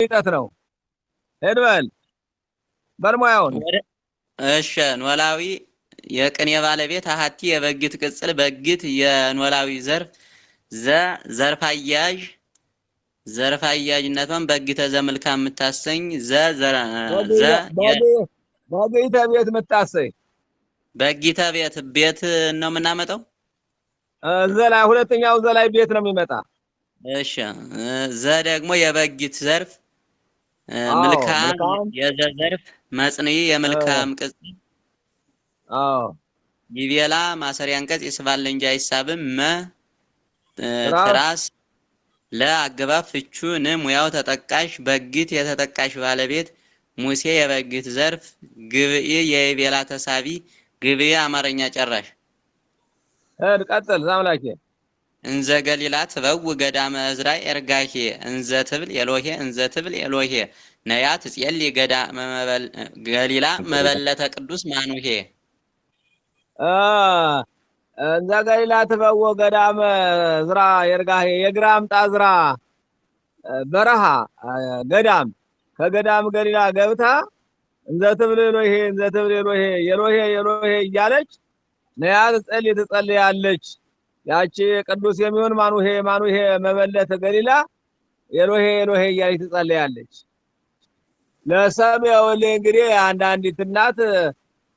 ርቀት ነው። ሄድ በል በልሙያውን እሺ ኖላዊ የቅኔ ባለቤት አሐቲ የበግት ቅጽል በግት የኖላዊ ዘርፍ ዘርፍ አያዥ ዘርፍ አያዥነቷን በግተ ዘመልካ የምታሰኝ በጌተ ቤት የምታሰኝ በጊተ ቤት ነው የምናመጣው። ዘላይ ሁለተኛው ዘላይ ቤት ነው የሚመጣ። እሺ ደግሞ የበግት ዘርፍ ምልካም የዘ ዘርፍ መጽንዒ የመልካም ቅጽል ይቤላ ማሰሪያ አንቀጽ ይስባል እንጂ አይሳብም። ትራስ ለአገባብ ፍቹ ሙያው ተጠቃሽ በግት የተጠቃሽ ባለቤት ሙሴ የበግት ዘርፍ ግብኢ የይቤላ ተሳቢ ግብኢ አማርኛ ጨራሽ ቀጥል ዛምላኬ እንዘ ገሊላ ትበው ገዳመ እዝራ ኤርጋሄ እንዘ ትብል ኤሎሄ እንዘ ትብል ኤሎሄ ነያ ትጼሊ ገዳመ ገሊላ መበለተ ቅዱስ ማኑሄ እንዘ ገሊላ ትበው ገዳመ እዝራ ኤርጋሄ የግራ አምጣ እዝራ በረሃ ገዳም ከገዳም ገሊላ ገብታ እንዘ ትብል ኤሎሄ እንዘ ትብል ኤሎሄ ኤሎሄ ኤሎሄ እያለች ነያ ትጸልያለች። ያቺ ቅዱስ የሚሆን ማኑሄ ማኑሄ መበለተ ገሊላ ኤሎሄ ኤሎሄ እያለች ትጸልያለች። ለሰም ይኸውልህ እንግዲህ አንዲት እናት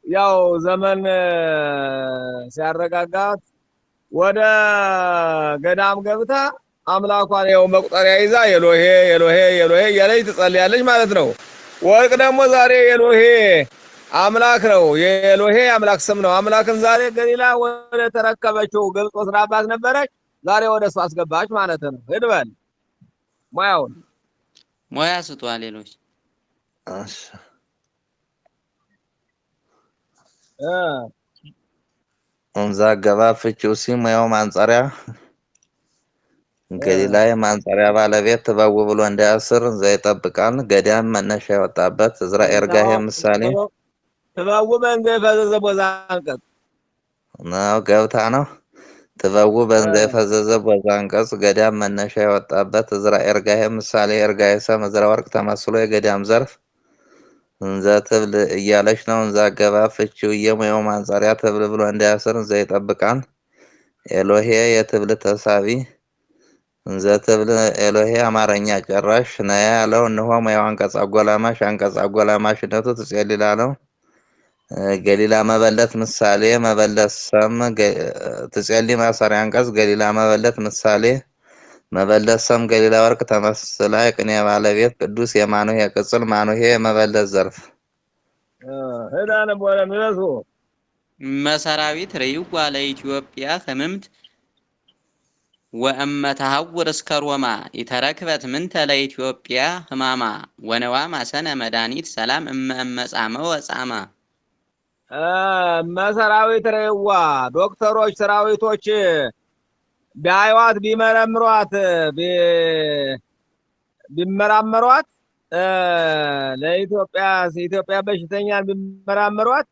ያው ዘመን ሲያረጋጋት ወደ ገዳም ገብታ አምላኳን ያው መቁጠሪያ ይዛ ኤሎሄ ኤሎሄ ኤሎሄ እያለች ትጸልያለች ማለት ነው። ወርቅ ደግሞ ዛሬ ኤሎሄ አምላክ ነው። የኤሎሄ አምላክ ስም ነው። አምላክን ዛሬ ገሊላ ወደ ተረከበችው ግብጽ ወስዳባት ነበረች። ዛሬ ወደ እሱ አስገባች ማለት ነው። ሂድ በል ሙያውን ሙያ ስጧ ሌሎች እንዛ አገባብ ፍቺው ሙያው ማንጸሪያ ገሊላ የማንጸሪያ ባለቤት ትበው ብሎ እንዳያስር እንዛ ይጠብቃል። ገዳም መነሻ የወጣበት እዝራ ኤርጋሄ ምሳሌ ትበው በእንዘ የፈዘዘ ቦዛ አንቀጽ ነው ገብታ ነው። ትበው በእንዘ የፈዘዘ ቦዛ አንቀጽ ገዳም መነሻ የወጣበት እዝራ ኤርጋሄ ምሳሌ ኤርጋሄ ሰም እዝራ ወርቅ ተመስሎ የገዳም ዘርፍ እንዘ ትብል እያለች ነው። እንዛ አገባብ ፍቺው የሙያው ማንጸሪያ ትብል ብሎ እንዳያስር እንዘ ይጠብቃል። ኤሎሄ የትብል ተሳቢ እንዘ ትብል ኤሎሄ አማርኛ ጨራሽ ነያ ያለው እነሆ ሙያው አንቀጽ አጎላማሽ አንቀጽ አጎላማሽነቱ ትጼሊ ላለው ገሊላ መበለት ምሳሌ መበለት ሰም ትጼሊ ማሰሪያ አንቀጽ ገሊላ መበለት ምሳሌ መበለት ሰም ገሊላ ወርቅ ተመስላ የቅኔ ባለቤት ቅዱስ የማኑሄ ቅጽል ማኑሄ የመበለት ዘርፍ ሄዳነ ቦለ ምለሱ መሰራዊት ረይዋ ለኢትዮጵያ ህምምት ወእመተሐውር እስከ ሮማ የተረክበት ምንተ ለኢትዮጵያ ህማማ ወነዋ ማሰነ መድኃኒት ሰላም እመጻመ ወጻማ መሰራዊት ረይዋ ዶክተሮች ሰራዊቶች ቢያዩዋት ቢመራመሯት ለኢትዮጵያ በሽተኛን ቢመራመሯት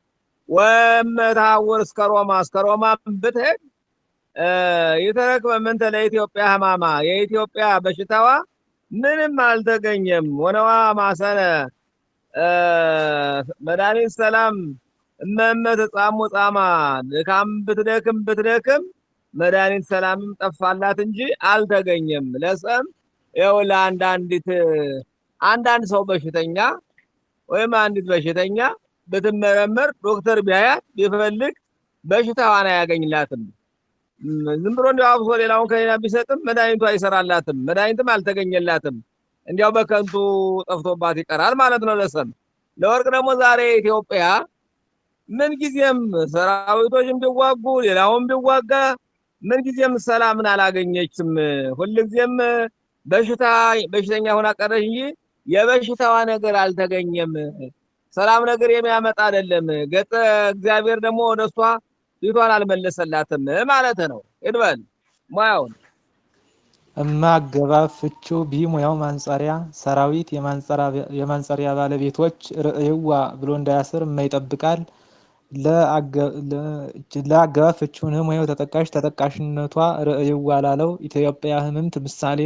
ወእመተሐውር እስከ ሮማ ብትሄድ የተረክበ ምንተ ለኢትዮጵያ ህማማ የኢትዮጵያ በሽታዋ ምንም አልተገኘም። ወነዋ ማሰነ መድኃኒት ሰላም እመመ ተጻሙ ጻማ ድካም ብትደክም መድኃኒት ሰላምም ጠፋላት እንጂ አልተገኘም። ለሰም ይኸው አንዳንድ ሰው በሽተኛ ወይም አንዲት በሽተኛ ብትመረመር ዶክተር ቢያያት ቢፈልግ በሽታዋን አያገኝላትም። ዝም ብሎ እንዲያው አብሶ ሌላውን ከሌላ ቢሰጥም መድኃኒቱ አይሰራላትም። መድኃኒትም አልተገኘላትም። እንዲያው በከንቱ ጠፍቶባት ይቀራል ማለት ነው። ለሰም ለወርቅ ደግሞ ዛሬ ኢትዮጵያ ምን ጊዜም ሰራዊቶችም ቢዋጉ ሌላውም ቢዋጋ ምን ጊዜም ሰላምን አላገኘችም። ሁልጊዜም በሽተኛ ሆና ቀረች እንጂ የበሽታዋ ነገር አልተገኘም። ሰላም ነገር የሚያመጣ አይደለም። ገጠ እግዚአብሔር ደግሞ ወደሷ ፊቷን አልመለሰላትም ማለት ነው። ይድበል ሙያውን አገባብ ፍቺው ሙያው ማንጸሪያ ሰራዊት የማንጸሪያ ባለቤቶች ርእይዋ ብሎ እንዳያስር ይጠብቃል። ለአገባብ ፍቺው ሙያው ተጠቃሽነቷ ርእይዋ ላለው ኢትዮጵያ ህምምት ምሳሌ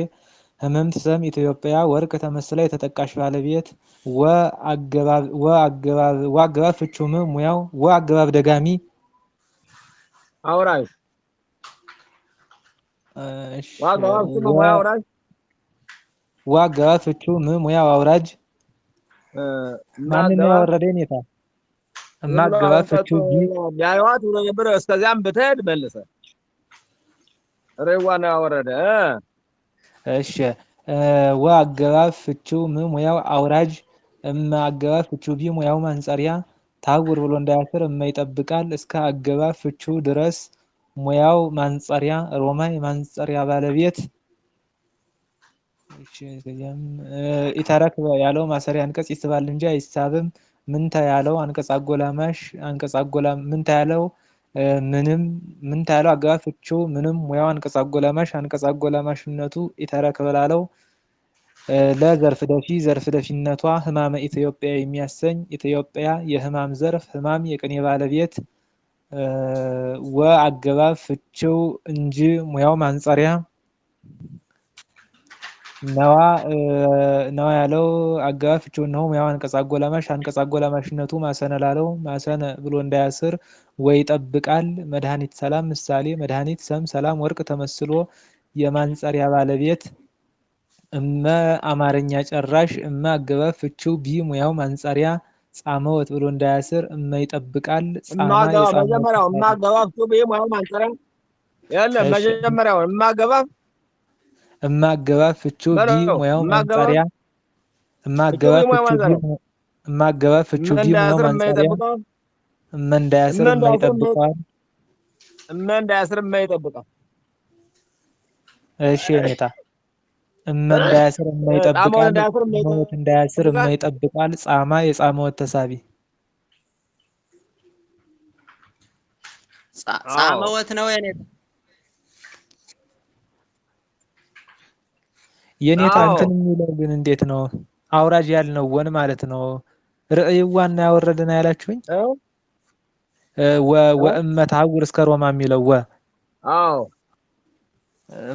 ህምምት ሰም ኢትዮጵያ ወርቅ ተመስላ የተጠቃሽ ባለቤት ወአገባብ ፍቹም ሙያው ወአገባብ ደጋሚ አውራጅ እሺ ወአገባብ ፍቹም ሙያው አውራጅ ወአገባብ ፍቹም ሙያው አውራጅ ማንን ነው አገባብ ያወረደ ኔታ? አገባብ ፍቹ ያዩዋት ብሎ ነበር። እስከዚያም ብትሄድ መልሰህ ሬዋ ነው ያወረደ። እሺ ወአገባብ ፍቹ ሙያው አውራጅ አገባብ ፍቹ ሙያው ማንጸሪያ ታውር ብሎ እንዳያስር ይጠብቃል እስከ አገባብ ፍቹ ድረስ ሙያው ማንጸሪያ ሮማ የማንጸሪያ ባለቤት ኢተረክ ያለው ማሰሪያ አንቀጽ ይስባል እንጂ አይሳብም። ምንተ ያለው አንቀጽ አጎላማሽ ምንተ ያለው ምንም ምንተ ያለው አገባብ ፍቹ ምንም ሙያው አንቀጽ አጎላማሽነቱ ኢተረክ ብላለው ለዘርፍ ደፊ ዘርፍ ደፊነቷ ህማመ ኢትዮጵያ የሚያሰኝ ኢትዮጵያ የህማም ዘርፍ ህማም የቅኔ ባለቤት ወአገባብ ፍቺው እንጂ ሙያው ማንጸሪያ ነዋ ያለው አገባብ ፍቺው ነው። ሙያው አንቀጽ አጎላማሽነቱ ማሰነ ላለው ማሰነ ብሎ እንዳያስር ወይ ይጠብቃል። መድኃኒት ሰላም ምሳሌ መድኃኒት ሰም ሰላም ወርቅ ተመስሎ የማንጸሪያ ባለቤት እመ አማርኛ ጨራሽ እመ አገባብ ፍቺው ሙያው ማንጸሪያ ጻመወት ብሎ እንዳያስር እመ ይጠብቃል። ጻማ መጀመሪያው እመ አገባብ ፍቺው ሙያው ማንጸሪያ የለም። መጀመሪያው እመ አገባብ ፍቺው ሙያው ማንጸሪያ እመ አገባብ ፍቺው ሙያው ማንጸሪያ እመ እንዳያስር እመ ይጠብቃል። እመ እንዳያስር እመ ይጠብቃል። እሺ ኔታ እመ እንዳያስር እመ ይጠብቃል። ሞት እንዳያስር እመ ይጠብቃል። ጻማ የጻመወት ተሳቢ ጻመወት ነው የኔታ የኔታ እንትን የሚለው ግን እንዴት ነው? አውራጅ ያልነው ወን ማለት ነው። ርእይዋና ያወረደና ያላችሁኝ ወእመ ታውር እስከ ሮማ የሚለው አዎ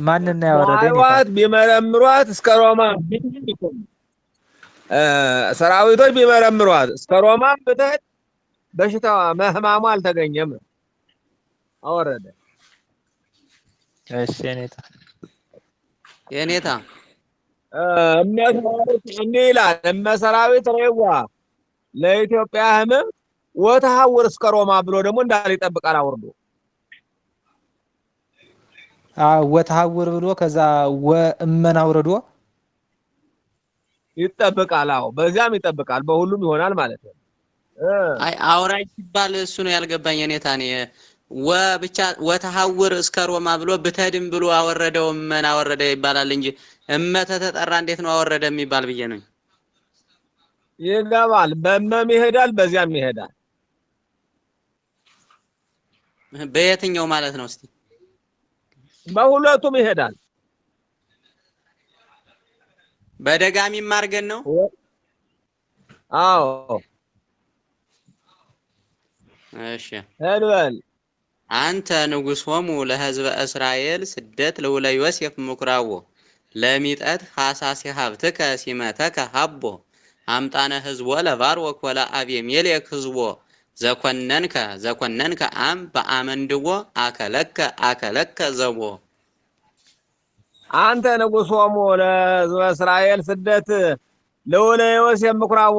ማንን ነው ያወረደ? አይዋት ቢመረምሯት እስከ ሮማ ሰራዊቶች ቢመረምሯት እስከ ሮማ ብትሄድ በሽታዋ ህማሙ አልተገኘም። አወረደ። እሺ የኔታ እንዲህ ይላል እመሰራዊት ሬዋ ለኢትዮጵያ ህምም ወተሐውር እስከ ሮማ ብሎ ደግሞ እንዳለ ይጠብቃል። አውርዶ ወተሐውር ብሎ ከዛ ወእመን አውርዶ ይጠብቃል። አዎ በዚያም ይጠብቃል። በሁሉም ይሆናል ማለት ነው። አይ አውራጅ ሲባል እሱ ነው ያልገባኝ የኔታ ብቻ ወተሐውር እስከ ሮማ ብሎ ብተድም ብሎ አወረደው እመን አወረደ ይባላል እንጂ እመተ ተጠራ እንዴት ነው አወረደ የሚባል ብዬ ነው። ይገባል። በእመም ይሄዳል፣ በዚያም ይሄዳል። በየትኛው ማለት ነው? እስቲ በሁለቱም ይሄዳል። በደጋሚም አድርገን ነው። አዎ እሺ ሄድበል አንተ ንጉሶሙ ለህዝበ እስራኤል ስደት ለውለ ዮሴፍ ምኩራቦ ለሚጠት ሐሳሲ ሀብትከ ሲመተከ ሀቦ አምጣነ ህዝቦ ለባርወክ ወለ አቤሜሌክ ህዝቦ ዘኮነንከ አም በአመንድቦ አከለከ ዘቦ አንተ ንጉሶሙ ለህዝበ እስራኤል ስደት ለውለ ዮሴፍ ምኩራቦ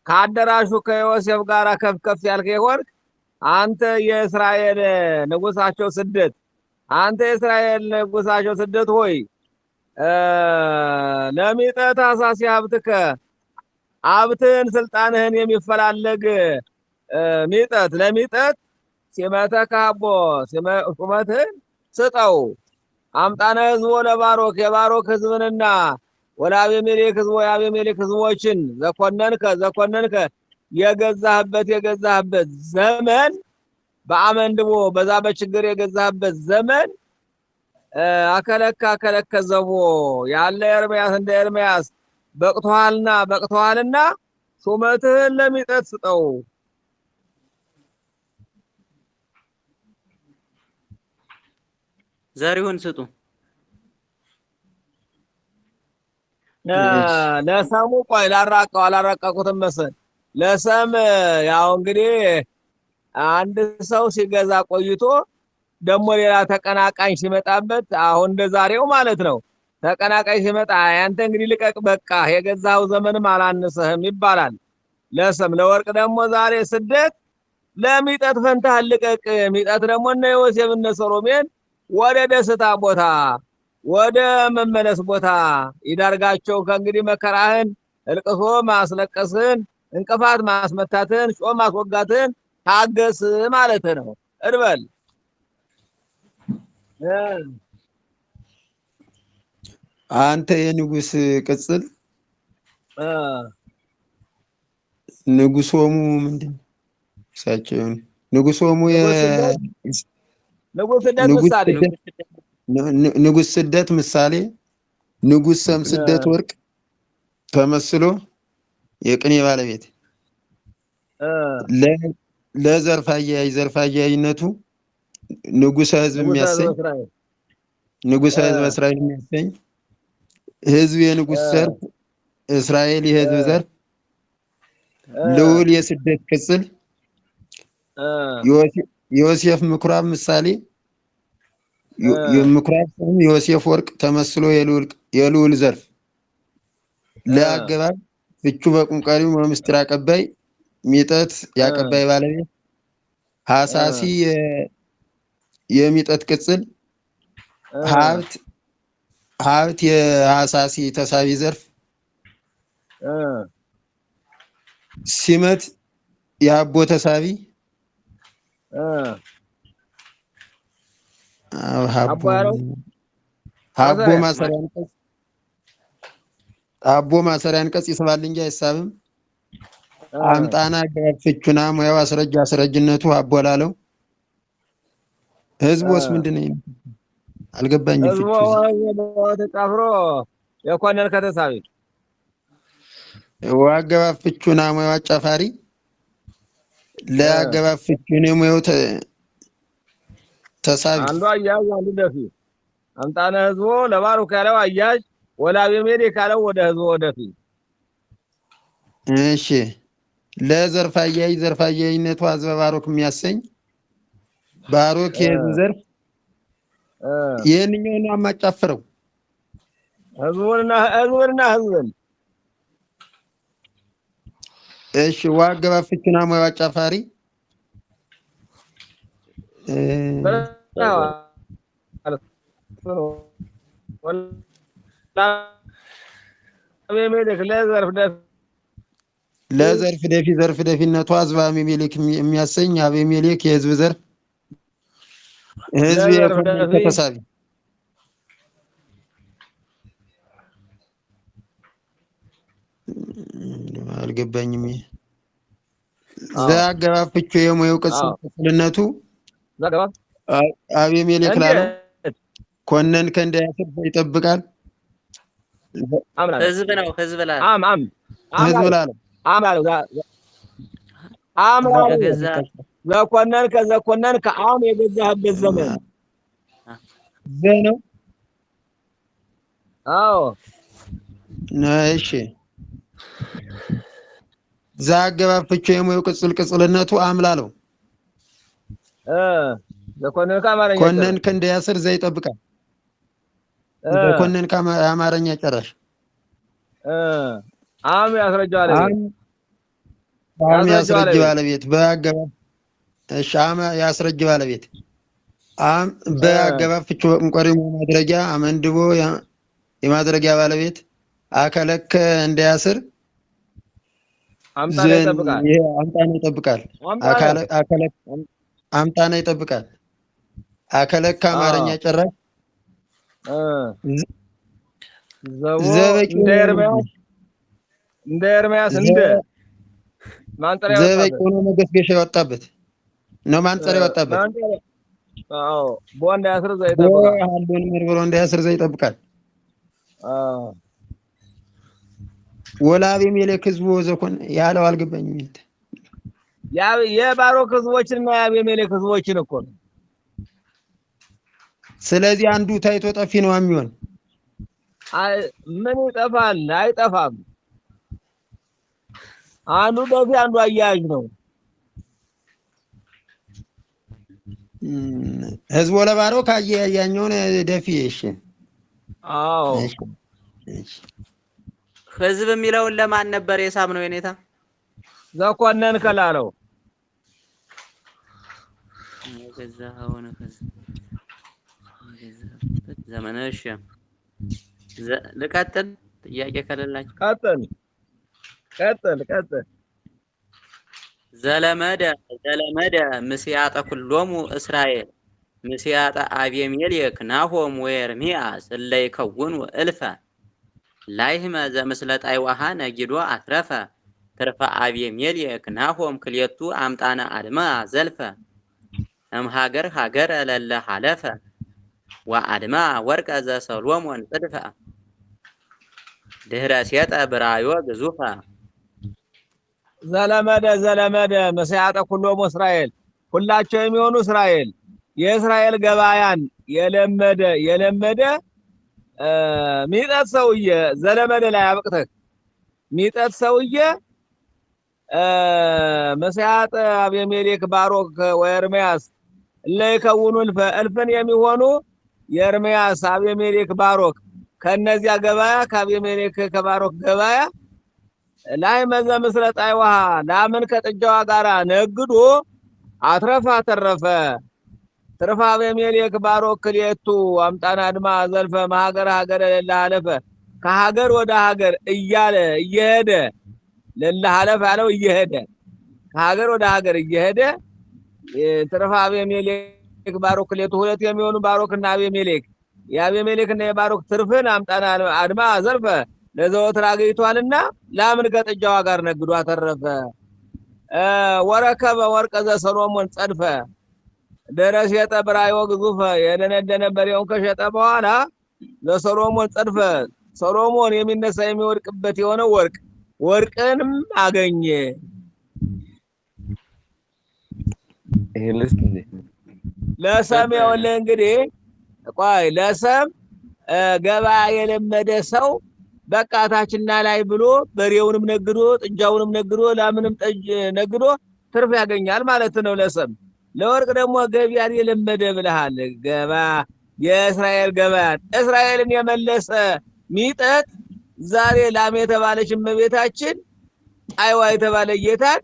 ከአዳራሹ ከዮሴፍ ጋር ከፍ ያልከ ይሆን አንተ የእስራኤል ንጉሳቸው ስደት አንተ የእስራኤል ንጉሳቸው ስደት ሆይ ለሚጠት ሐሳሲ ሀብትከ ሀብትን ስልጣንህን የሚፈላለግ ሚጠት ለሚጠት ሲመተከ ሀቦ ሹመትህን ስጠው። አምጣነ ህዝቦ ለባሮክ የባሮክ ህዝብንና ወለአቤሜሌክ ህዝቦ የአቤሜሌክ ህዝቦችን ዘኮነንከ የገዛህበት ዘመን በአመንድቦ በዛ በችግር የገዛህበት ዘመን አከለከ ዘቦ ያለ ኤርምያስ እንደ ኤርምያስ በቅቶሃልና ሹመትህን ለሚጠት ስጠው። ዘሪሁን ስጡ። እሺ ለሰሙ ቆይ አላራቀቁትም መሰል ለሰም ያው እንግዲህ አንድ ሰው ሲገዛ ቆይቶ ደግሞ ሌላ ተቀናቃኝ ሲመጣበት አሁን እንደ ዛሬው ማለት ነው። ተቀናቃኝ ሲመጣ ያንተ እንግዲህ ልቀቅ በቃ የገዛው ዘመንም አላነሰህም ይባላል። ለሰም ለወርቅ ደግሞ ዛሬ ስደት ለሚጠት ፈንታ ልቀቅ። ሚጠት ደግሞ እነ ዮሴፍ እነ ሰሎሜን ወደ ደስታ ቦታ ወደ መመለስ ቦታ ይዳርጋቸው። ከእንግዲህ መከራህን እልቅሶ ማስለቀስህን እንቅፋት ማስመታትን ጮህ ማስወጋትን ታገስ ማለት ነው። እርበል አንተ የንጉስ ቅጽል ንጉሶሙ ምንድን እሳቸውን ንጉሶሙ ንጉስ ስደት ምሳሌ ንጉስ ሰም ስደት ወርቅ ተመስሎ የቅኔ ባለቤት ለዘርፍ አያያዥ ዘርፍ አያያዥነቱ ንጉሰ ህዝብ የሚያሰኝ ንጉሰ ህዝብ እስራኤል የሚያሰኝ ህዝብ የንጉስ ዘርፍ እስራኤል የህዝብ ዘርፍ ልዑል የስደት ቅጽል ዮሴፍ ምኩራብ ምሳሌ የምኩራብ ስም ዮሴፍ ወርቅ ተመስሎ የልዑል ዘርፍ ለአገባብ ፍቹ በቁም ቀሪው በምስጢር አቀባይ ሚጠት የአቀባይ ባለቤት ሐሳሲ የሚጠት ቅጽል ሀብት የሐሳሲ ተሳቢ ዘርፍ ሲመት የአቦ ተሳቢ አቦ ማሰሪያ አንቀጽ ይስባል እንጂ አይሳብም። አምጣና አገባብ ፍቹና ሙያው አስረጅ አስረጅነቱ አቦ ላለው ህዝቦስ ምንድን ነው? አልገባኝም። ፍቹ ተጻፍሮ የኮነን ከተሳቢ አገባብ ፍቹና ሙያው አጫፋሪ ለአገባብ ፍቹን የሙያው ተሳቢ አንዱ አያዥ አንዱ ደፊ አምጣነ ህዝቦ ለባሩክ ያለው አያዥ ወለአቤሜሌክ ካለው ወደ ህዝቦ ወደፊ። እሺ ለዘርፍ አያዥ ዘርፍ አያዥነቱ አዝበ ባሮክ የሚያሰኝ ባሮክ የህዝብ ዘርፍ ይህንኛው ነው የማጫፍረው ህዝብን እሺ ዋገባብ ፍቹና ሙያው አጫፋሪ ለዘርፍ ደፊ ዘርፍ ደፊነቱ አዝባ አቤሜሌክ የሚያሰኝ አቤሜሌክ የህዝብ ዘርፍ ህዝብ የኮነን ከተሳቢ አልገባኝም። ዘአገባብ ፍቹ የሙያው ቅጽልነቱ አቤሜሌክ ላለው ኮነን ከእንዳያስር ይጠብቃል ህዝብ ነው ህዝብ ላለው ህዝብ ላለው ዘኮነን ከዘኮነን ከአም የገዛህበት ዘመን ነው። አዎ እሺ ዘአገባብ ፍቹ የሙያው ቅጽልነቱ አምላለው ዘኮነን ከአማርኛ ኮነን ከእንዳያስር ዘይጠብቃል ዘኮነን ከአማርኛ ጨራሽ አም ያስረጃዋል አም ያስረጅ ባለቤት በአገባብ እሺ አም ያስረጅ ባለቤት አም በአገባብ ፍቹ በቁም ቀሪው ማድረጊያ አመንድቦ የማድረጊያ ባለቤት አከለከ እንዳያስር አምጣና ይጠብቃል አምጣና ይጠብቃል አምጣና ይጠብቃል አከለከ አማርኛ ጨራሽ ዘበቂ እንደ ኤርምያስ እንደ ማንጠሪያ ዘበቂ ሆኖ መገስገሻ የወጣበት ነው ማንጠሪያ የወጣበት አዎ ቦንዳ ያስር ዘይጠብቃል አንዱን ምርብሮ እንዳያስር ዘይጠብቃል ወለአቤሜሌክ ህዝቡ ዘኮን ያለው አልገባኝም። የባሮክ ህዝቦችንና የአቤሜሌክ ህዝቦችን እኮ ነው። ስለዚህ አንዱ ታይቶ ጠፊ ነው የሚሆን ምን ይጠፋል? አይጠፋም። አንዱ ደፊ አንዱ አያያዥ ነው። ህዝቦ ለባሮክ ያኛውን ደፊ። እሺ አዎ ህዝብ የሚለውን ለማን ነበር የሳብነው የኔታ? ዘኮነን ከላለው ዘመነሽ ልቀጥል። ጥያቄ ከሌላችሁ ቀጥል። ዘለመደ ምስያጠ ኩሎሙ እስራኤል ምስያጠ አቤሜሌክ ናሆም ወኤርምያስ እለ ይከውኑ እልፈ ላይህመ ዘምስለ ጣይዋሃ ነጊዶ አትረፈ ትርፈ አቤሜሌክ ናሆም ክልኤቱ አምጣነ አድማ ዘልፈ እምሃገር ሀገር ለለ ሐለፈ ወአድማ ወርቀ ዘሰሎሞን ጽድፈ ድህረ ሴጠ ብራዮ ግዙፈ። ዘለመደ መስያጠ ኩሎሙ እስራኤል ሁላቸው የሚሆኑ እስራኤል የእስራኤል ገባያን የለመደ ሚጠት ሰውዬ ዘለመደ ላይ አብቅተህ ሚጠት ሰውዬ መስያጠ አቤሜሌክ ባሮክ ወኤርምያስ እለ ይከውኑ እልፍን የሚሆኑ የኤርምያስ አቤሜሌክ ባሮክ ከነዚያ ገባያ ከአቤሜሌክ ከባሮክ ገባያ ላይ መዘ ምስለ ጣይዋሃ ላምን ከጥጃዋ ጋራ ነግዶ አተረፈ ትርፈ አቤሜሌክ ባሮክ ክልኤቱ አምጣነ አድማ ዘልፈ መሀገር ሀገር ለለ ሐለፈ ከሀገር ወደ ሀገር እያለ እየሄደ ለለ ሐለፈ ያለው እየሄደ ከሀገር ወደ ሀገር እየሄደ ትርፈ አቤሜሌክ ባሮክ ክልኤቱ ሁለት የሚሆኑ ባሮክና አቤሜሌክ የአቤሜሌክና የባሮክ ትርፍን አምጣነ አድማ ዘልፈ ለዘወትር አገይቷልና ላምን ከጥጃዋ ጋር ነግዶ አተረፈ። ወረከበ ወርቀ ዘሰሎሞን ጸድፈ ደረስ የጠ ብራዮ ግዙፈ የደነደነ በሬውን ከሸጠ በኋላ ለሰሎሞን ጸድፈ ሰሎሞን የሚነሳ የሚወድቅበት የሆነ ወርቅንም አገኘ። ይሄ ልስት እንዴ ለሰም የወለ እንግዲህ ቆይ ለሰም ገበያ የለመደ ሰው በቃ ታችና ላይ ብሎ በሬውንም ነግዶ ጥጃውንም ነግዶ ላምንም ጠጅ ነግዶ ትርፍ ያገኛል ማለት ነው ለሰም። ለወርቅ ደግሞ ገበያን የለመደ ብለሃል። የእስራኤል ገበያን እስራኤልን የመለሰ ሚጠት ዛሬ ላም የተባለች እመቤታችን ጣይዋ የተባለ ጌታን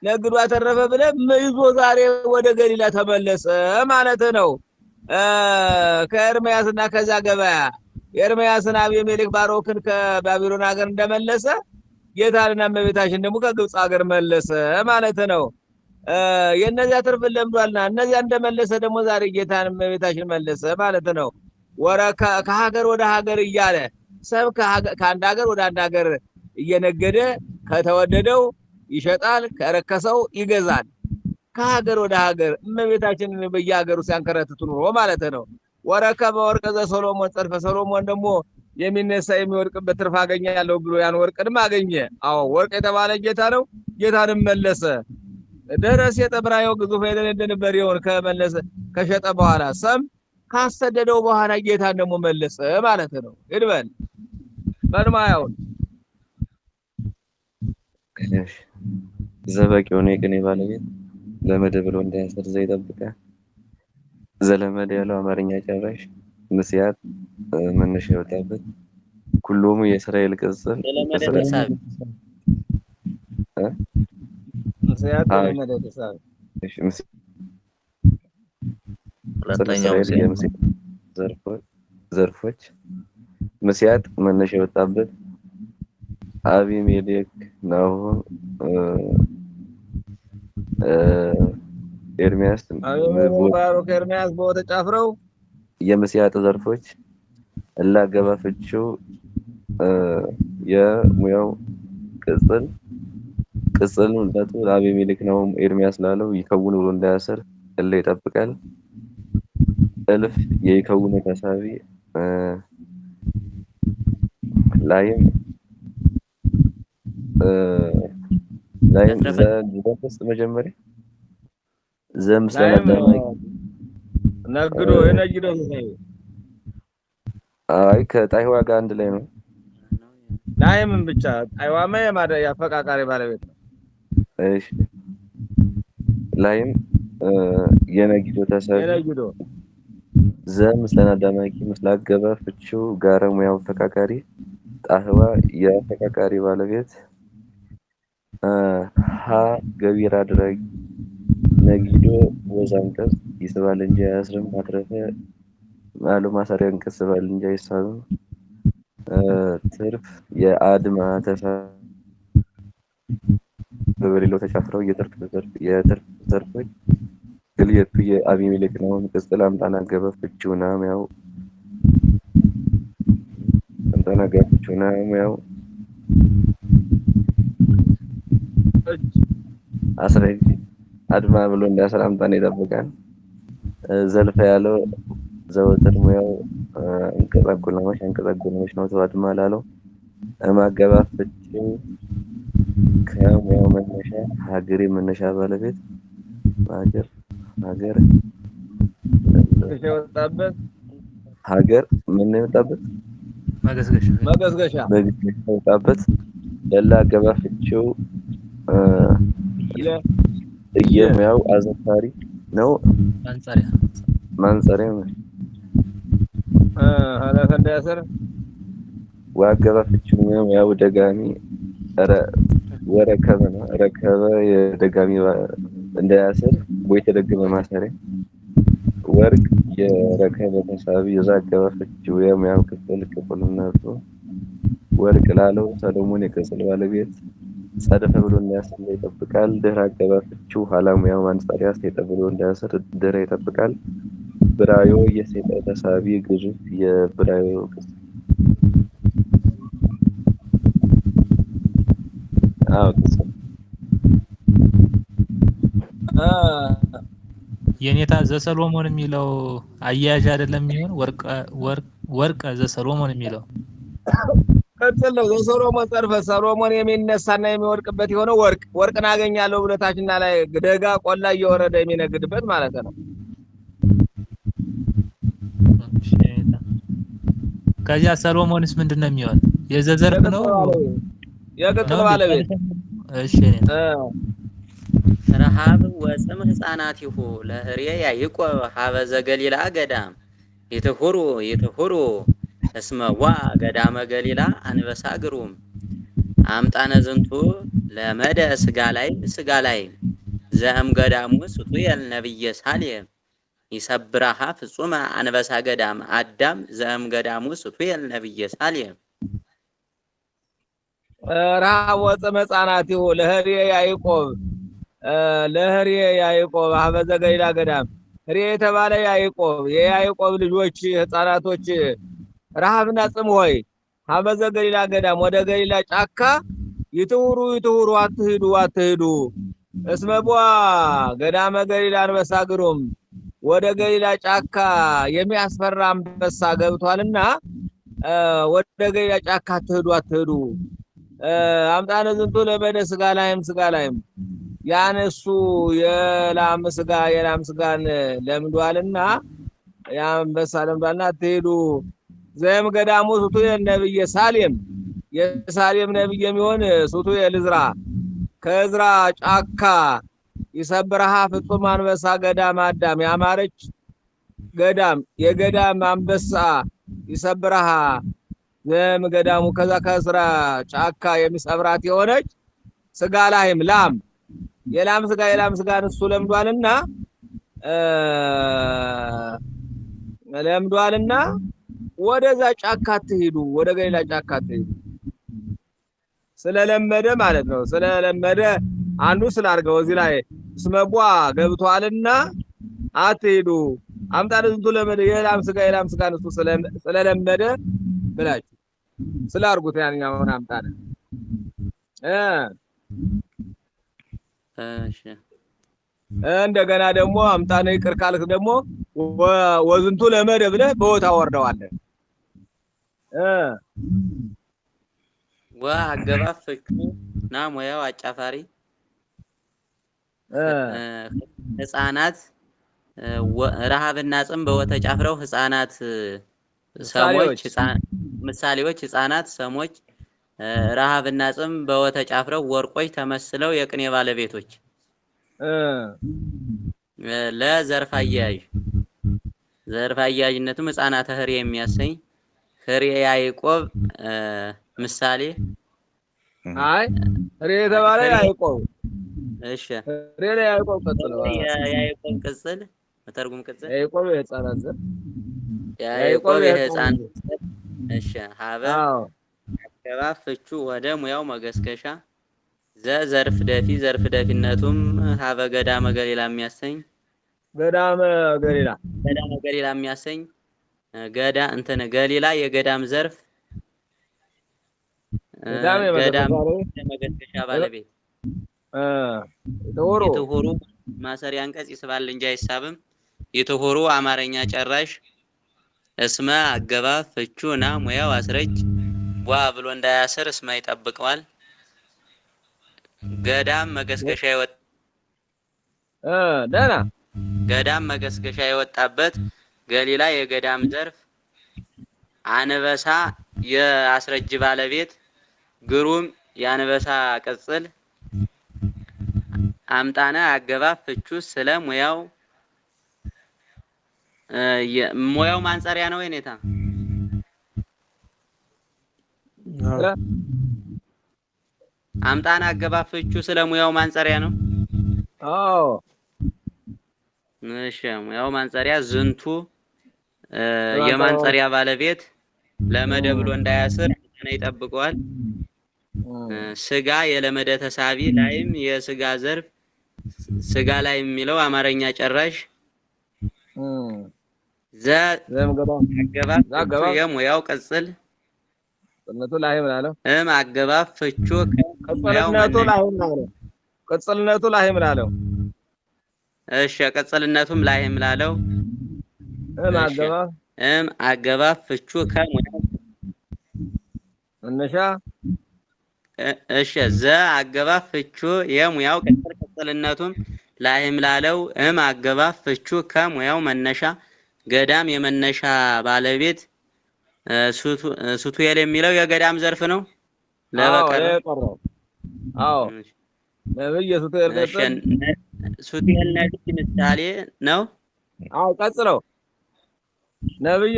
ነግዶ አተረፈ ብለህ ይዞ ዛሬ ወደ ገሊላ ተመለሰ ማለት ነው። ከኤርምያስና ከዛ ገበያ የኤርምያስን አቤሜሌክ ባሮክን ከባቢሎን ሀገር እንደመለሰ ጌታንና እመቤታችን ደግሞ ከግብፅ ሀገር መለሰ ማለት ነው። የነዚያ ትርፍ ለምዷልና እነዚያ እንደመለሰ ደግሞ ዛሬ ጌታን እመቤታችን መለሰ ማለት ነው። ከሀገር ወደ ሀገር እያለ ሰብ ከአንድ ሀገር ወደ አንድ ሀገር እየነገደ ከተወደደው ይሸጣል፣ ከረከሰው ይገዛል። ከሀገር ወደ ሀገር እመቤታችንን በየሀገሩ ሲያንከረትቱ ኑሮ ማለት ነው። ወረከበ ወርቀ ዘሰሎሞን ጸድፈ ሰሎሞን ደግሞ የሚነሳ የሚወድቅበት ትርፍ አገኛለሁ ብሎ ያን ወርቅንም አገኘ። አዎ ወርቅ የተባለ ጌታ ነው። ጌታንም መለሰ። ደረስ የጠ ብራዮ ግዙፈ የደነደነ በሬውን ከመለሰ ከሸጠ በኋላ ሰም ካሰደደው በኋላ ጌታን ደግሞ መለሰ ማለት ነው። ይድበል በልማያውን ዘበቅ የሆነ የቅኔ ባለቤት ለመደ ብሎ እንዳያሰር ዘይጠብቃ ዘለመደ ያለው አማርኛ ጨራሽ ምስያት መነሻ የወጣበት ኩሎሙ የእስራኤል ቅጽል ዘርፎች ምስያት መነሻ የወጣበት አቢሜሌክ ናሆም ኤርሚያስ ባሮክ ኤርሚያስ በተጫፍረው የምስያጥ ዘርፎች እላገባፍቹ የሙያው ቅጽል ለቱ አቤሜሌክ ናሆም ኤርሚያስ ላለው ይከውን ብሎ እንዳያሰር እለ ይጠብቃል። እልፍ የይከውን ተሳቢ ላይም ዘንድሮስ መጀመሪያ ዘምሰለ ነግዶ የነግዶ አይ ከጣይዋ ጋር አንድ ላይ ነው። ላይምን ብቻ ጣይዋማ የአፈቃቃሪ ባለቤት ነው። እሺ ላይም የነጊዶ ተሰቢ የነጊዶ ምስለ ናዳማቂ ምስለ አገባ ፍቺው ጋረ ሙያው አፈቃቃሪ ጣህዋ የአፈቃቃሪ ባለቤት ሀ ገቢር አድራጊ ነጊዶ ወዝ አንቀጽ ይስባል እንጂ አያስርም አትረፈ አሉ ማሰሪያ አንቀጽ ይስባል እንጂ አይሳብም ትርፍ የአድማ በሌለው ተጫፍረው የትርፍ ዘርፎች ግልየቱ የአቢሜሌክ ነው። ቅጽል አምጣና ገበ ፍቺውና ሙያው አምጣና ገበ ፍቺውና ሙያው አስረጅ አድማ ብሎ እንዳያስር አምጣና ይጠብቃል። ዘልፈ ያለው ዘወትር ሙያው አንቀጽ አጎላማሽ ነው። ተዋድማ ላለው ማገባ ፍቺው ከሙያው መነሻ ሀገሬ መነሻ ባለቤት ሀገር ምን የወጣበት መገስገሻ የወጣበት ደላ አገባ ፍቺው የሙያው አዘፋሪ ነው። ማንጸሪያ ሀላፈ እንዳያስር ወአገባ ፍቺው ሙያው ደጋሚ ወረከበ ነው። ረከበ የደጋሚ እንዳያስር ወይ ተደገመ ማሰሪያ ወርቅ የረከበ ተሳቢ የዛገበ ፍቺው የሙያው ቅቡልነቱ ወርቅ ላለው ሰሎሞን የቅጽል ባለቤት ጸደፈ ብሎ እንዳያስር ይጠብቃል። ድህረ አገባ ፍቺው ኋላ ሙያው ማንጸሪያ ሴጠ ብሎ እንዳያስር ድህረ ይጠብቃል። ብራዮ የሴጠ ተሳቢ ግዙፍ የብራዮ ቅጽል የኔታ ዘሰሎሞን የሚለው አያያዥ አይደለም የሚሆን ወርቀ ዘሰሎሞን የሚለው ቅጽል ነው። ዘሰሎሞን ጸርፈ ሰሎሞን የሚነሳና የሚወድቅበት የሆነው ወርቅን አገኛለሁ ብለታችና ላይ ደጋ ቆላ እየወረደ የሚነግድበት ማለት ነው። ከዚያ ሰሎሞንስ ምንድነው የሚሆን? የዘዘርፍ ነው የቅጽል ባለቤት። እሺ ረሃብ ወጽም ህፃናቲሁ ለህርየ ያዕቆብ ሀበ ዘገሊላ ገዳም ይትሁሩ እስመ ዋ ገዳመ ገሊላ አንበሳ ግሩም አምጣነ ዝንቱ ለመደ ስጋ ላይ ዘህም ገዳሙ ሱቱኤል ነብየ ሳሌም ይሰብራሃ ፍጹመ አንበሳ ገዳም አዳም ዘህም ገዳሙ ሱቱኤል ነብየ ሳሌም ረሃብ ወጽም ህፃናቲሁ ለህርየ ያዕቆብ ሀበ ዘገሊላ ገዳም ህርየ የተባለ ያዕቆብ የያዕቆብ ልጆች ህፃናቶች ረሃብና ጽም ሆይ ሀበ ዘገሊላ ገዳም ወደ ገሊላ ጫካ ይትሁሩ አትሂዱ እስመ ቦ ገዳመ ገሊላ አንበሳ ግሩም ወደ ገሊላ ጫካ የሚያስፈራ አንበሳ ገብቷልና ወደ ገሊላ ጫካ አትሂዱ አምጣነ ዝንቱ ለመደ ስጋ ላይም ያነሱ የላም ስጋን ለምዷልና የአንበሳ ለምዷልና አትሂዱ። ዘም ገዳሙ ሱቱኤል ነብየ ሳሌም የሳሌም ነብይ የሚሆን ሱቱኤል ዕዝራ ከዕዝራ ጫካ ይሰብርሃ ፍጹም አንበሳ ገዳም አዳም ያማረች ገዳም የገዳም አንበሳ ይሰብርሃ ዘም ገዳሙ ከዛ ከዕዝራ ጫካ የሚሰብራት የሆነች ስጋ ላይም ላም የላም ስጋን እሱ ለምዷልና ወደዛ ጫካ አትሂዱ፣ ወደ ገሊላ ጫካ አትሂዱ። ስለለመደ ማለት ነው። ስለለመደ አንዱ ስላርገው እዚህ ላይ ስመቧ ገብቷልና አትሂዱ። አምጣነ ዝንቱ ለመደ የላም ስጋን እሱ ስለለመደ ብላችሁ ስላርጉት ያንኛውን አምጣነ እሺ እንደገና ደግሞ አምጣነ ይቅር ካልክ ደግሞ ወዝንቱ ለመደ ብለህ በቦታ ወርደዋለህ። ወአገባ ፍቺው ና ሙያው አጫፋሪ ህፃናት ረሃብና ጽም በወተጫፍረው ህፃናት ሰሞች ምሳሌዎች ምሳሌዎች ሕፃናት ሰሞች ረሃብና ጽም በወተጫፍረው ወርቆች ተመስለው የቅኔ ባለቤቶች ለዘርፍ አያያዥ ዘርፍ አያያዥነቱም ሕፃናተ ህሬ የሚያሰኝ ህሬ ያዕቆብ ምሳሌ አይ ህሬ የተባለ ያዕቆብ እሺ ህሬ ለያዕቆብ ቅጽል ያዕቆብ ቅጽል መተርጉም ቅጽል ያዕቆብ የሕፃናት ዘር ያዕቆብ የሕፃን እሺ ሀበ አዎ አገባብ ፍቹ ወደ ሙያው መገስገሻ ዘርፍ ደፊ ዘርፍ ደፊነቱም ሀበ ገዳመ ገሊላ የሚያሰኝ ገዳመ ገሊላ የሚያሰኝ ገዳ እንትን ገሊላ የገዳም ዘርፍ ገዳም መገስገሻ ባለቤት የትሁሩ ማሰሪያ አንቀጽ ይስባል እንጂ አይሳብም። የትሁሩ አማርኛ ጨራሽ እስመ አገባብ ፍቹ ና ሙያው አስረጅ ዋ ብሎ እንዳያስር እስመ ይጠብቀዋል። ገዳም መገስገሻ ይወጣ ደህና ገዳም መገስገሻ የወጣበት ገሊላ የገዳም ዘርፍ አንበሳ የአስረጅ ባለቤት ግሩም የአንበሳ ቅጽል አምጣነ አገባብ ፍቹ ስለ ሙያው ሙያው ማንጸሪያ ነው የኔታ አምጣነ አገባብ ፍቹ ስለ ሙያው ማንጸሪያ ነው። አዎ እሺ ሙያው ማንጸሪያ ዝንቱ የማንጸሪያ ባለቤት ለመደ ብሎ እንዳያስር ይጠብቀዋል። ስጋ የለመደ ተሳቢ ላይም የስጋ ዘርፍ ስጋ ላይ የሚለው አማርኛ ጨራሽ አገባብ የሙያው ቅጽል ቅጽልነቱ ላይ ምናለው አገባብ ፍቹ ቅጽልነቱ ላይ ምናለው እሺ ቅጽልነቱም ላይ ምላለው አገባብ ፍቹ ከሙያው መነሻ እሺ አገባብ ፍቹ የሙያው ቅጽልነቱም ላይ ምላለው አገባብ ፍቹ ከሙያው መነሻ ገዳም የመነሻ ባለቤት ሱቱኤል የሚለው የገዳም ዘርፍ ነው። ለበቀር አዎ ነብይ ሱቱኤል ቀጥል ሱቱኤል ነብይ ምሳሌ ነው። አዎ ቀጥለው ነብይ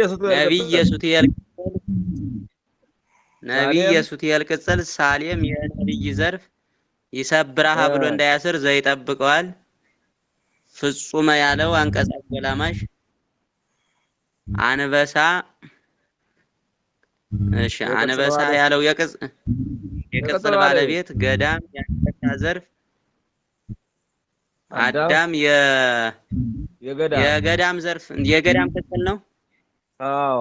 ሱቱኤል ቅጽል ሳሌም የነብይ ዘርፍ ይሰብራሃ ብሎ እንዳያስር ዘይጠብቀዋል። ፍጹመ ያለው አንቀጽ አጎላማሽ አንበሳ እሺ አንበሳ ያለው የቅጽል ባለቤት ገዳም የአንበሳ ዘርፍ አዳም የገዳም ዘርፍ የገዳም ቅጽል ነው። አዎ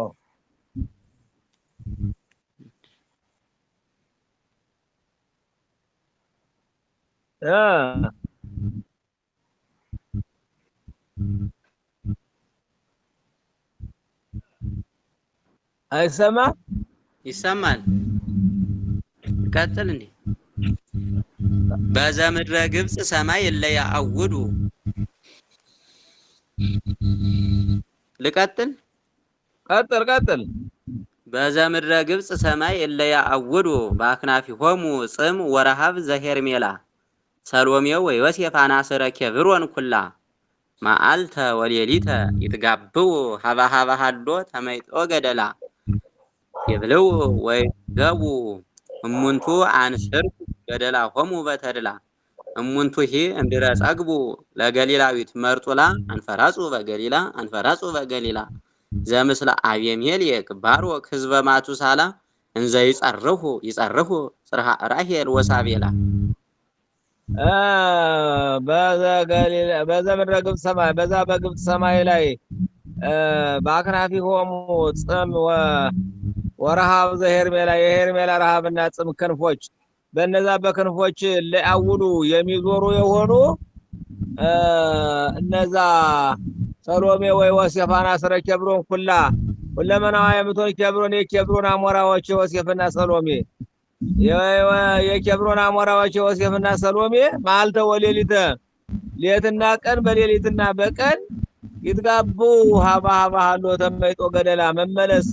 አይሰማ ይሰማል። ቀጥል እንዴ በዘምድረ ግብጽ ሰማይ ለያአውዱ ልቀጥል ቀጥል በዘምድረ ግብጽ ሰማይ ለያአውዱ በአክናፊሆሙ ጽም ወረሃብ ዘሄርሜላ ሰሎሜው ወዮሴፍ አናስረ ኬብሮን ኩላ መዓልተ ወሌሊተ ይትጋብው ሀባሃባ ሃሎ ተመይጦ ገደላ ይብለው ወይ ገቡ እሙንቱ አንስር ገደላ ሆሙ በተድላ እሙንቱ ሂ እንድረ ጸግቡ ለገሊላዊት መርጡላ አንፈራጹ በገሊላ ዘምስለ አብየምሄልየክ ባሮክ ህዝበ ማቱሳላ እንዘ ይጸርሁ ጽርሐ ራሄል ወሳቤላ በዘምድረ ግብጽ ሰማይ በዛ በግብጽ ሰማይ ላይ በአክናፊሆሙ ጽም ወረሃብ ዘሄርሜላ የሄርሜላ ረሃብና ጽም ክንፎች በነዛ በክንፎች ለአውዱ የሚዞሩ የሆኑ እነዛ ሰሎሜ ወይ ዮሴፍ አናስረ ኬብሮን ኩላ ሁለመናዋ የምትሆን ኬብሮን የኬብሮን አሞራዎች ዮሴፍና ሰሎሜ የኬብሮን አሞራዎች ዮሴፍና ሰሎሜ መዓልተ ወሌሊተ ሌትና ቀን በሌሊትና በቀን ይትጋቡ ሀባ ሀባ ሀሎ ተመይጦ ገደላ መመለስ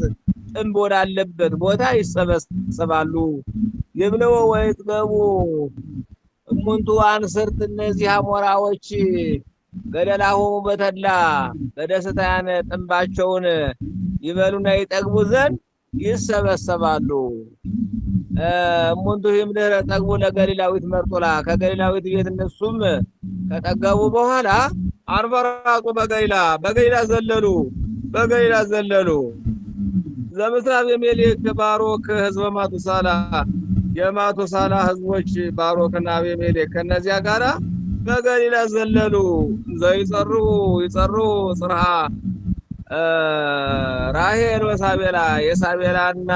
ጥንብ ወዳለበት ቦታ ይሰበሰባሉ። ይብልዎ ወይጥገቡ እሙንቱ አንስርት እነዚህ አሞራዎች ገደላሆሙ በተድላ በደስታ ያነ ጥንባቸውን ይበሉና ይጠግቡ ዘንድ ይሰበሰባሉ። እሙንቱ ይምድኅረ ጠግቡ ለገሊላዊት መርጦላ ከገሊላዊት ቤት እነሱም ከጠገቡ በኋላ አንፈራጡ በገሊላ ዘለሉ። ዘምስራቅ አቤሜሌክ ባሮክ ህዝበ ማቱሳላ የማቱሳላ ህዝቦች ባሮክና አቤሜሌክ ከነዚያ ጋራ በገሊላ ዘለሉ። ይጸሩ ጽርሃ ራሄል ወሳቤላ የሳቤላና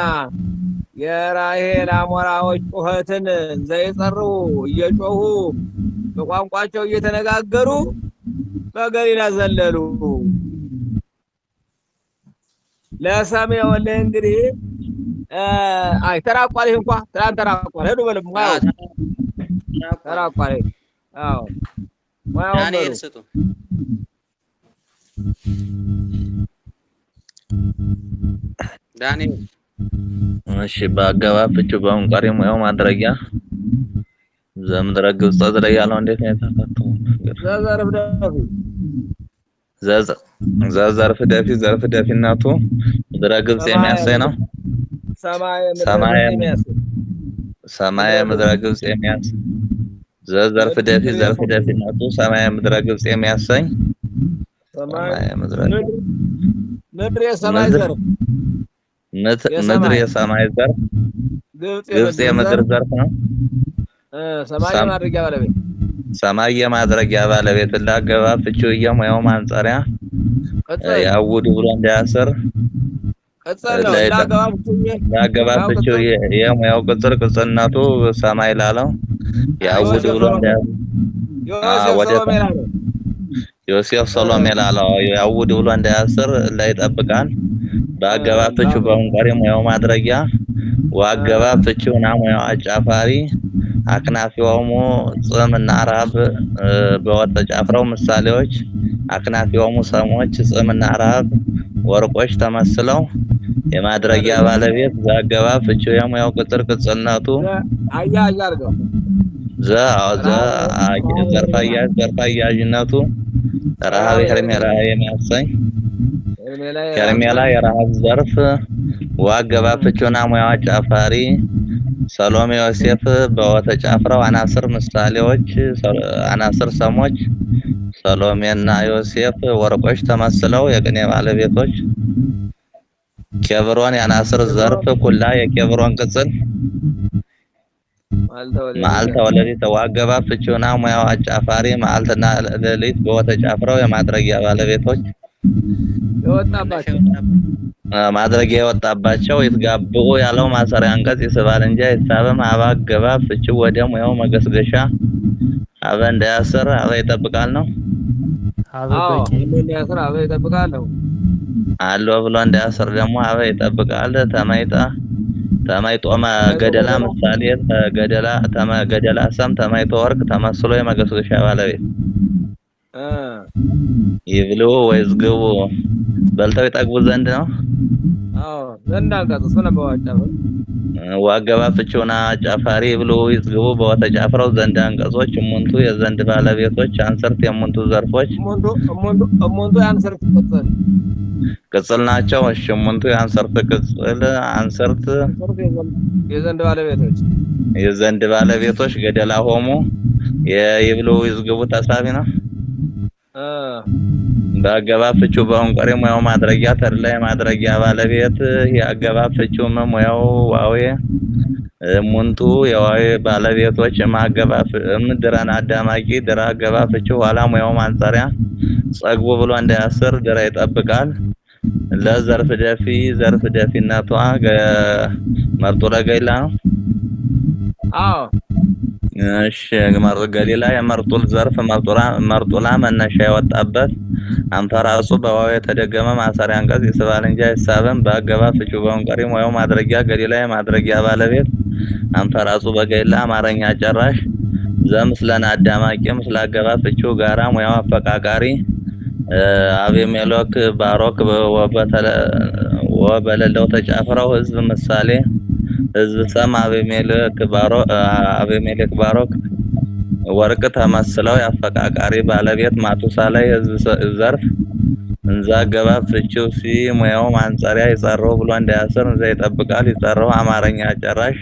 የራሄል አሞራዎች ጩኸትን ዘይጸሩ እየጮሁ በቋንቋቸው እየተነጋገሩ በገሊላ ዘለሉ። ለሰሜ ወለ እንግዲህ ተራቋል። ይሄ እንኳን ትናንት ተራቋል። ሄዱ በልም ተራቋል። አዎ ዳንኤል ስጡ። ዳንኤል እሺ በአገባብ ፍቹ በመንቋሪ ሙያው ማድረጊያ ዘምድረ ግብጽ ላይ ያለው እንዴት ነው የተፈተው? ዘርፍ ደፊ ዘርፍ ደፊነቱ ምድረ ግብጽ የሚያሳይ ነው። ሰማይ ምድረ ግብጽ የሚያሳይ ዘርፍ ደፊ ዘርፍ ደፊነቱ ሰማይ ምድረ ግብጽ የሚያሳይ ምድር የሰማይ ዘርፍ ምድር የሰማይ ዘርፍ ግብጽ የምድር ዘርፍ ነው። ሰማይ የማድረጊያ ባለቤት ሰማይ የማድረጊያ ባለቤት ለአገባብ ፍቺው የሙያው ማንጸሪያ ያውድ ብሎ እንዳያስር ለአገባብ ፍቺው የሙያው ቅጽል ቅጽልነቱ ሰማይ ላለው ያውድ ብሎ እንዳያስር ዮሴፍ ሰሎሜ ላለው ያውድ ብሎ እንዳያስር ላይ ይጠብቃል። በአገባብ ፍቺው በመንቋሪ ሙያው ማድረጊያ ወአገባብ ፍቺውና ሙያው አጫፋሪ አክናፊዎሙ ጽምና ራብ በወጥ ተጫፍረው ምሳሌዎች አክናፊዎሙ ሰሞች ጽምና ራብ ወርቆች ተመስለው የማድረጊያ ባለቤት በአገባብ ፍቺው የሙያው ቅጥር ቅጽልነቱ ዘርፋያዥነቱ ረሃብ ሄርሜላ የሚያሰኝ ሄርሜላ የረሃብ ዘርፍ ወአገባብ ፍቺውና ሙያው አጫፋሪ ሰሎሜ ዮሴፍ በወተጫፍረው አናስር ምሳሌዎች አናስር ሰሞች ሰሎሜና ዮሴፍ ወርቆች ተመስለው የቅኔ ባለቤቶች ኬብሮን የአናስር ዘርፍ ኩላ የኬብሮን ቅጽል መዓልተ ወለሊት ወአገባብ ፍቺውና ሙያው አጫፋሪ መዓልትና ሌሊት በወተጫፍረው የማድረጊያ ባለቤቶች ማድረጊያ የወጣባቸው ይትጋብኡ ያለው ማሰሪያ አንቀጽ ይስባል እንጂ አይሳብም። አገባብ ፍቺው ወደ ሙያው መገስገሻ አበ እንዳያስር አበ ይጠብቃል ነው። አሎ ብሎ እንዳያስር ደግሞ አበ ይጠብቃል። ተመይጦ ገደላ ምሳሌ ገደላ ሰም ተመይጦ ወርቅ ተመስሎ የመገስገሻ ባለቤት ይብሉ ወይስ ግቡ በልተው ይጠግቡ ዘንድ ነው። ዘንድ አንቀጽ እሱ ነው በዋጫፈር ወአገባብ ፍቺውና አጫፋሪ ይብሉ ይዝግቡ በወተጫፍረው ዘንድ አንቀጾች እሙንቱ የዘንድ ባለቤቶች አንሰርት የሙንቱ ዘርፎች እሙንቱ የአንሰርት ቅጽል ናቸው። እሺ እሙንቱ የአንሰርት ቅጽል አንሰርት የዘንድ ባለቤቶች ገደላ ሆሙ የይብሉ ይዝግቡ ተሳቢ ነው። በአገባብ ፍቺው በመንቋሪ ሙያው ማድረጊያ ተድላ የማድረጊያ ባለቤት የአገባብ ፍቺው ሙያው ዋዌ እሙንቱ የዋዌ ባለቤቶች ማገባብ ምድረን አዳማቂ ድራ አገባብ ፍቺው ኋላ ሙያው ማንጸሪያ ጸግቡ ብሎ እንዳያስር ድራ ይጠብቃል። ለዘርፍ ደፊ ዘርፍ ደፊነቷ መርጦ ለገይላ ነው። እሺ ገሊላ የመርጡል ዘርፍ መርጡላ መነሻ የወጣበት አንፈራሱ በዋው የተደገመ ማሰሪያ አንቀጽ ይስባል እንጂ አይሳብም። በአገባብ ፍቺው በመንቋሪ ሙያው ማድረጊያ ገሊላ የማድረጊያ ባለቤት አንፈራሱ በገሊላ አማርኛ ጨራሽ ዘምስለና አዳማቂ ምስለ አገባብ ፍቺው ጋራ ሙያው አፈቃቃሪ አቤሜሌክ ባሮክ ወበሌለው ተጫፍረው ህዝብ ምሳሌ ህዝብ ሰም አቤሜሌክ ባሮክ ወርቅ ተመስለው የአፈቃቃሪ ባለቤት ማቱሳላ የህዝብ ዘርፍ እንዛ አገባብ ፍቺው ሙያው ማንጸሪያ የጸረው ብሎ እንዳያስር እንዛ ይጠብቃል የጸረው አማርኛ ጨራሽ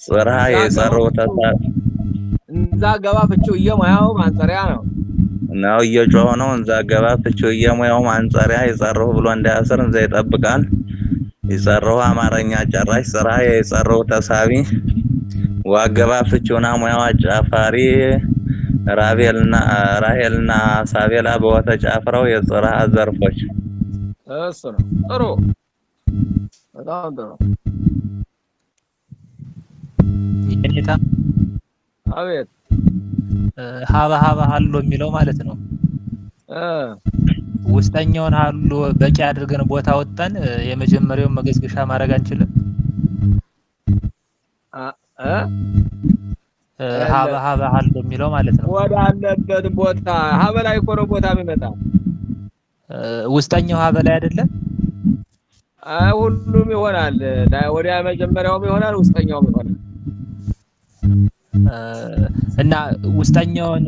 ጽርሃ የጸረው እንዛ አገባብ ፍቺው ሙያው ማንጸሪያ ነው እየጮኸ ነው። እንዛ አገባብ ፍቺው ሙያው ማንጸሪያ የጸረው ብሎ እንዳያስር እንዛ ይጠብቃል የጸረው አማርኛ ጨራሽ ጽርሃ የጸረው ተሳቢ ወአገባብ ፍቺውና ሙያው አጫፋሪ ራሄልና ሳቤላ በወተጫፍረው የጽርሃ ዘርፎች እሱ ነው። ጥሩ በጣም ጥሩ። የኔታ አቤት ሀበ ሀሎ የሚለው ማለት ነው። ውስጠኛውን ሀሎ በቂ አድርገን ቦታ ወጣን የመጀመሪያውን መገስገሻ ማድረግ አንችልም። ሀበ ሀሎ የሚለው ማለት ነው። ወደ አለበት ቦታ ሀበ ላይ እኮ ነው ቦታ የሚመጣ። ውስጠኛው ሀበ ላይ አይደለም። ሁሉም ይሆናል። ወደ መጀመሪያውም ይሆናል፣ ውስጠኛውም ይሆናል። እና ውስጠኛውን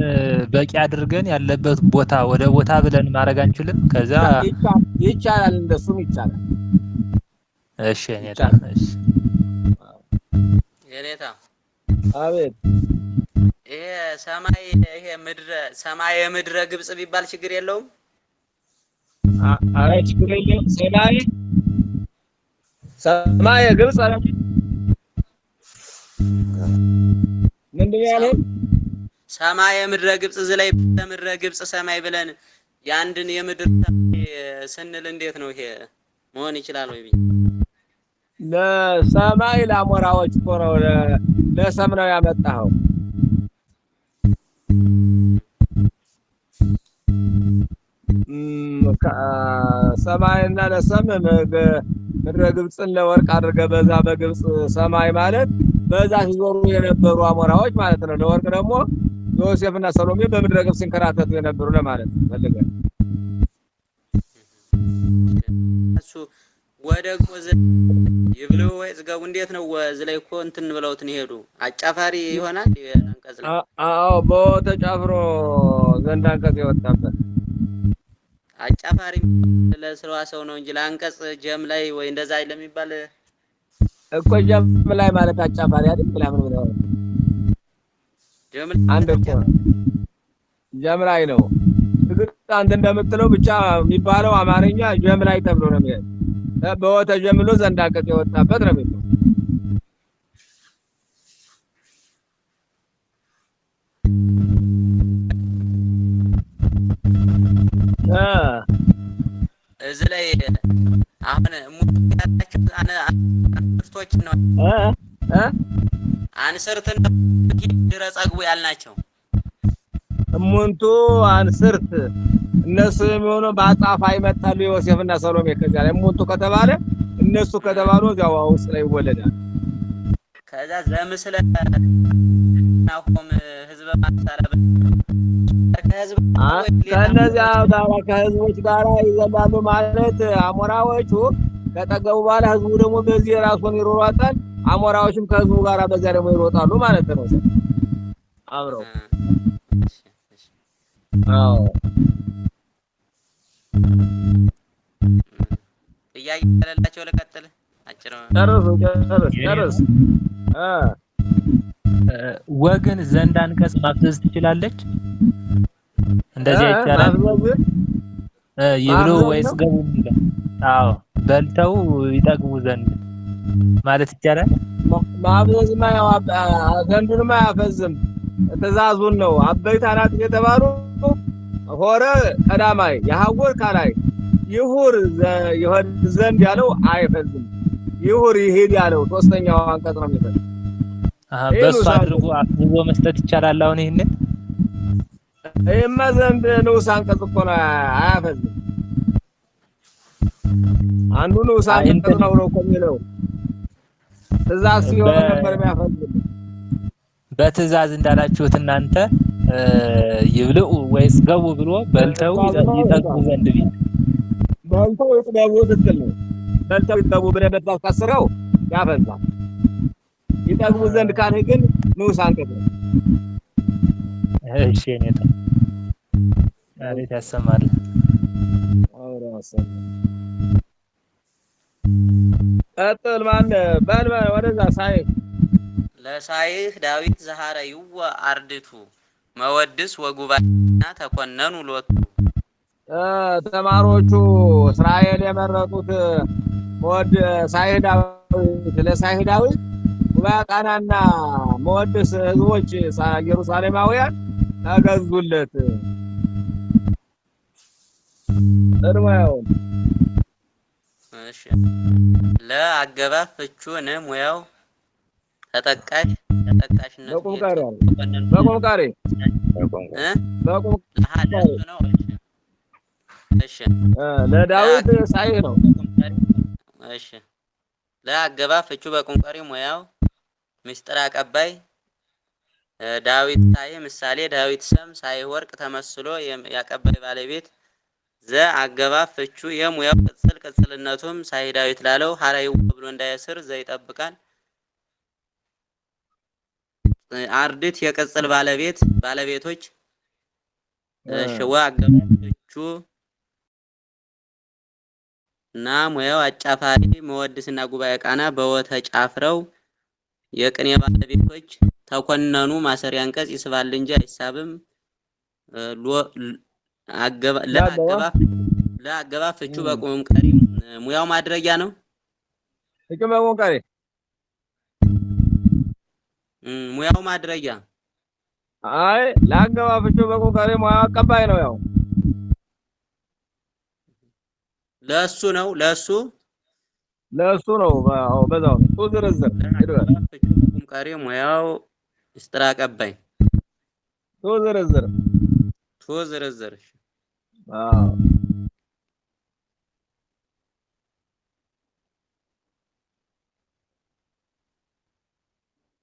በቂ አድርገን ያለበት ቦታ ወደ ቦታ ብለን ማድረግ አንችልም። ከዛ ይቻላል፣ እንደሱም ይቻላል። እሺ የኔታ እሺ የኔታ አቤት ይሄ ሰማይ ይሄ ምድረ ሰማይ የምድረ ግብጽ ቢባል ችግር የለውም። አረ ችግር የለውም። ሰማይ የግብጽ አረ ምንድን ያለው ሰማይ የምድረ ግብጽ ዝላይ በምድረ ግብጽ ሰማይ ብለን ያንድን የምድር ሰማይ ስንል እንዴት ነው ይሄ መሆን ይችላል ወይ? ለሰማይ ለአሞራዎች እኮ ነው ለሰም ነው ያመጣኸው። ሰማይና ለሰም ምድረ ግብጽን ለወርቅ አድርገህ በዛ በግብጽ ሰማይ ማለት በዛ ሲዞሩ የነበሩ አሞራዎች ማለት ነው። ለወርቅ ደግሞ ዮሴፍና ሰሎሜ በምድረ ግብጽ ሲንከራተቱ የነበሩ ለማለት ፈልገህ እሱ ወደ ጎዝ ይብለው ወይ ዝጋቡ እንዴት ነው ወዝ ላይ እኮ እንትን ብለውት ነው ሄዱ አጫፋሪ ይሆናል አንቀጽ ላይ አዎ በተጫፍሮ ዘንድ አንቀጽ የወጣበት አጫፋሪ ለስራው ነው እንጂ ለአንቀጽ ጀም ላይ ወይ እንደዛ አይደለም የሚባል እኮ ጀም ላይ ማለት አጫፋሪ አይደል? ለምን ብለው ጀም አንድ እኮ ጀም ላይ ነው። እግጥ አንተ እንደምትለው ብቻ የሚባለው አማርኛ ጀም ላይ ተብሎ ነው የሚለው። በወተ ጀምሎ ዘንድ አንቀጽ የወጣበት ነው የሚለው። እዚህ ላይ አሁን ሙያታችሁ አንስርቶች ነው አንስርትን ድረ ጸግቡ ያልናቸው እሙንቱ አንስርት እነሱ የሚሆነው በአጻፋ ይመጣሉ ዮሴፍና ሰሎሜ። ከዚያ ላይ እሙንቱ ከተባለ እነሱ ከተባሉ እዚያው ውስጥ ላይ ይወለዳል። ከዛ ዘምስለ ናሆም ህዝበ ማሳራ ከነዚያ ጋር ከህዝቦች ጋር ይዘላሉ ማለት አሞራዎቹ ከጠገቡ በኋላ ህዝቡ ደግሞ በዚህ ራሱን ይሮጣል። አሞራዎችም ከህዝቡ ጋር በዚያ ደግሞ ይሮጣሉ ማለት ነው አብረው። አዎ ጥያቄ ያለላቸው ለቀጥል አጭር ጨርስ ወግን ዘንድ አንቀጽ ማፍዘዝ ትችላለች? እንደዚህ ይቻላል? ይብሉ ወይስ ገቡ የሚለው? አዎ በልተው ይጠግቡ ዘንድ ማለት ይቻላል? ማፍዘዝማ ያው ዘንዱንማ አያፈዝም፣ ትእዛዙን ነው። አበይት አናት የተባሉ ሆረ ቀዳማይ የሐውር ካላይ ይሁር ይሆን ዘንድ ያለው አይፈዝም። ይሁር ይሄድ ያለው ሶስተኛው አንቀጽ ነው የሚፈዝ። በሱ አድርጎ አፍዞ መስጠት ይቻላል። አሁን ይሄንን ይሄማ ዘንድ ንዑስ አንቀጽ እኮ ነው፣ አያፈዝም። አንዱ ንዑስ አንቀጽ ነው እኮ የሚለው ትእዛዝ ሲሆን ነበር የሚያፈዝም። በትእዛዝ እንዳላችሁት እናንተ ይብልዑ ወይስ ገቡ ብሎ በልተው ይጠግቡ ዘንድ ቢል በልተው ይጥገቡ ትክክል ነው። በልተው ይጥገቡ ብለህ ብታስቀስረው ያፈዛል። ይጠግቡ ዘንድ ካልህ ግን ንዑስ አንቀጽ ነው። እሺ ኔታ አቤት ያሰማል። አውራ ያሰማል። ቀጥል። ማን ወደዛ ሳይህ ለሳይህ ዳዊት ዘሐረይወ አርድቱ መወድስ ወጉባኤና ተኮነኑ ሎቱ። ተማሪዎቹ እስራኤል የመረጡት ሳይህ ዳዊት ለሳይህ ዳዊት ጉባኤ ቃናና መወድስ ህዝቦች ኢየሩሳሌማውያን ተገዙለት። እርማውን እሺ ለአገባብ ፍቹን ሙያው ተጠቃሽነት በቁም ቀሪ በቁም ቀሪ ለሐለሱ ነው። እሺ ለዳዊት ሳይህ ነው። እሺ ለአገባብ ፍቹ በቁም ቀሪ ሙያው ምስጢር አቀባይ ዳዊት ሳይህ ምሳሌ ዳዊት ሰም ሳይህ ወርቅ ተመስሎ ያቀባይ ባለቤት ዘአገባብ ፍቹ የሙያው ቅጽልነቱም ሳይህ ዳዊት ላለው ሐረይወ ብሎ እንዳይስር ዘይጠብቃል። አርድት የቅጽል ባለቤቶች ሽዋ አገባብ ፍቹ እና ሙያው አጫፋሪ መወድስና ጉባኤ ቃና በወተ ጫፍረው የቅኔ ባለቤቶች ተኮነኑ ማሰሪያ አንቀጽ ይስባል እንጂ አይሳብም። ለአገባብ ፍቹ በቁም ቀሪ ሙያው ማድረጊያ ነው። ፍቹ በቁም ቀሪ ሙያው ማድረጊያ አይ ለአገባብ ፍቹ በቁም ቀሪ ሙያው አቀባይ ነው። ያው ለሱ ነው በዛው ነው። ዝርዝር ፍቹ በቁም ቀሪ ሙያው ምስጢር አቀባይ ዝርዝር ዝርዝር አዎ